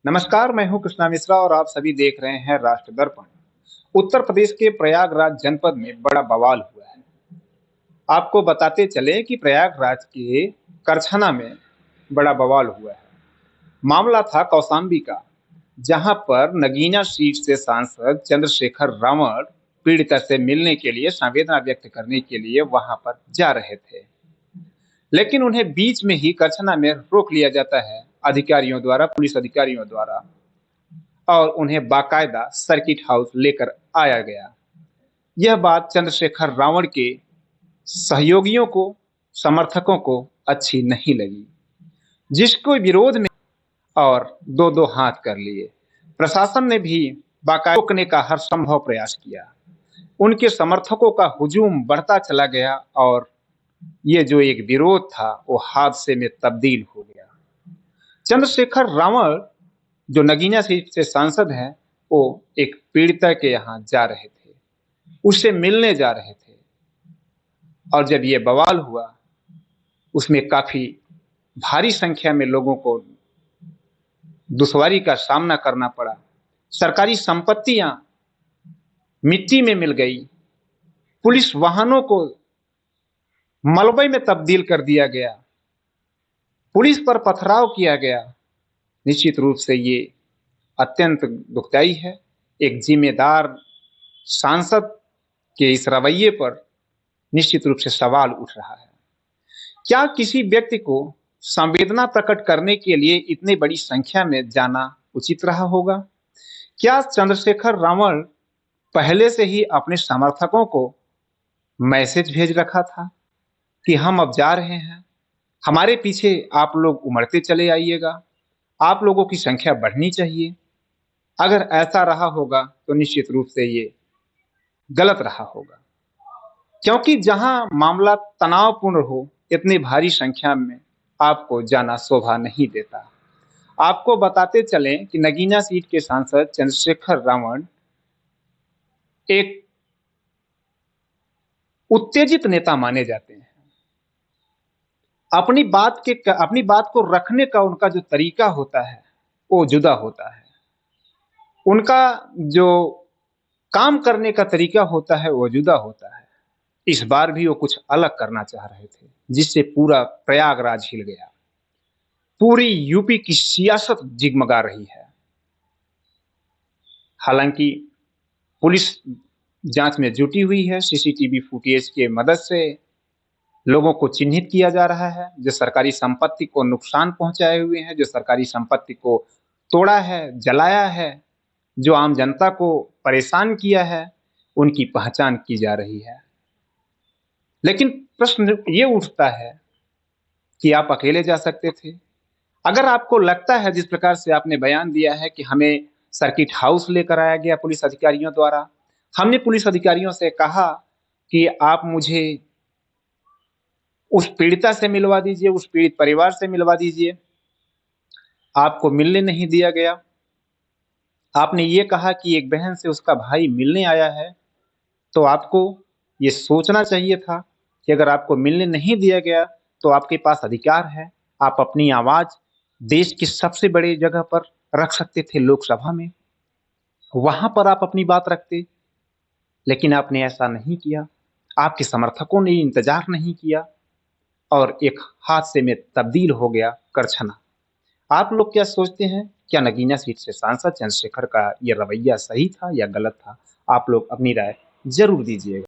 नमस्कार, मैं हूं कृष्णा मिश्रा और आप सभी देख रहे हैं राष्ट्र दर्पण। उत्तर प्रदेश के प्रयागराज जनपद में बड़ा बवाल हुआ है। आपको बताते चले कि प्रयागराज के करछना में बड़ा बवाल हुआ है। मामला था कौशाम्बी का, जहां पर नगीना सीट से सांसद चंद्रशेखर रावण पीड़िता से मिलने के लिए संवेदना व्यक्त करने के लिए वहां पर जा रहे थे, लेकिन उन्हें बीच में ही करछना में रोक लिया जाता है अधिकारियों द्वारा, पुलिस अधिकारियों द्वारा, और उन्हें बाकायदा सर्किट हाउस लेकर आया गया। यह बात चंद्रशेखर रावण के सहयोगियों को, समर्थकों को अच्छी नहीं लगी, जिसको विरोध में और दो दो हाथ कर लिए। प्रशासन ने भी बाकायदा रोकने का हर संभव प्रयास किया। उनके समर्थकों का हुजूम बढ़ता चला गया और ये जो एक विरोध था वो हादसे में तब्दील हो गया। चंद्रशेखर रावण जो नगीना सीट से सांसद हैं, वो एक पीड़िता के यहाँ जा रहे थे, उससे मिलने जा रहे थे, और जब ये बवाल हुआ उसमें काफी भारी संख्या में लोगों को दुश्वारी का सामना करना पड़ा। सरकारी संपत्तियां मिट्टी में मिल गई, पुलिस वाहनों को मलबे में तब्दील कर दिया गया, पुलिस पर पथराव किया गया। निश्चित रूप से ये अत्यंत दुखदायी है। एक जिम्मेदार सांसद के इस रवैये पर निश्चित रूप से सवाल उठ रहा है। क्या किसी व्यक्ति को संवेदना प्रकट करने के लिए इतनी बड़ी संख्या में जाना उचित रहा होगा? क्या चंद्रशेखर रावण पहले से ही अपने समर्थकों को मैसेज भेज रखा था कि हम अब जा रहे हैं, हमारे पीछे आप लोग उमड़ते चले आइएगा, आप लोगों की संख्या बढ़नी चाहिए? अगर ऐसा रहा होगा तो निश्चित रूप से ये गलत रहा होगा, क्योंकि जहां मामला तनावपूर्ण हो, इतनी भारी संख्या में आपको जाना शोभा नहीं देता। आपको बताते चलें कि नगीना सीट के सांसद चंद्रशेखर रावण एक उत्तेजित नेता माने जाते हैं। अपनी बात को रखने का उनका जो तरीका होता है वो जुदा होता है। उनका जो काम करने का तरीका होता है वो जुदा होता है। इस बार भी वो कुछ अलग करना चाह रहे थे, जिससे पूरा प्रयागराज हिल गया। पूरी यूपी की सियासत जिगमगा रही है। हालांकि पुलिस जांच में जुटी हुई है। सीसीटीवी फुटेज के मदद से लोगों को चिन्हित किया जा रहा है, जो सरकारी संपत्ति को नुकसान पहुंचाए हुए हैं, जो सरकारी संपत्ति को तोड़ा है, जलाया है, जो आम जनता को परेशान किया है, उनकी पहचान की जा रही है। लेकिन प्रश्न ये उठता है कि आप अकेले जा सकते थे। अगर आपको लगता है, जिस प्रकार से आपने बयान दिया है कि हमें सर्किट हाउस लेकर आया गया पुलिस अधिकारियों द्वारा, हमने पुलिस अधिकारियों से कहा कि आप मुझे उस पीड़िता से मिलवा दीजिए, उस पीड़ित परिवार से मिलवा दीजिए, आपको मिलने नहीं दिया गया। आपने ये कहा कि एक बहन से उसका भाई मिलने आया है, तो आपको ये सोचना चाहिए था कि अगर आपको मिलने नहीं दिया गया तो आपके पास अधिकार है, आप अपनी आवाज देश की सबसे बड़ी जगह पर रख सकते थे, लोकसभा में, वहां पर आप अपनी बात रखते। लेकिन आपने ऐसा नहीं किया। आपके समर्थकों ने इंतजार नहीं किया और एक हादसे में तब्दील हो गया करछना। आप लोग क्या सोचते हैं? क्या नगीना सीट से सांसद चंद्रशेखर का यह रवैया सही था या गलत था? आप लोग अपनी राय जरूर दीजिएगा।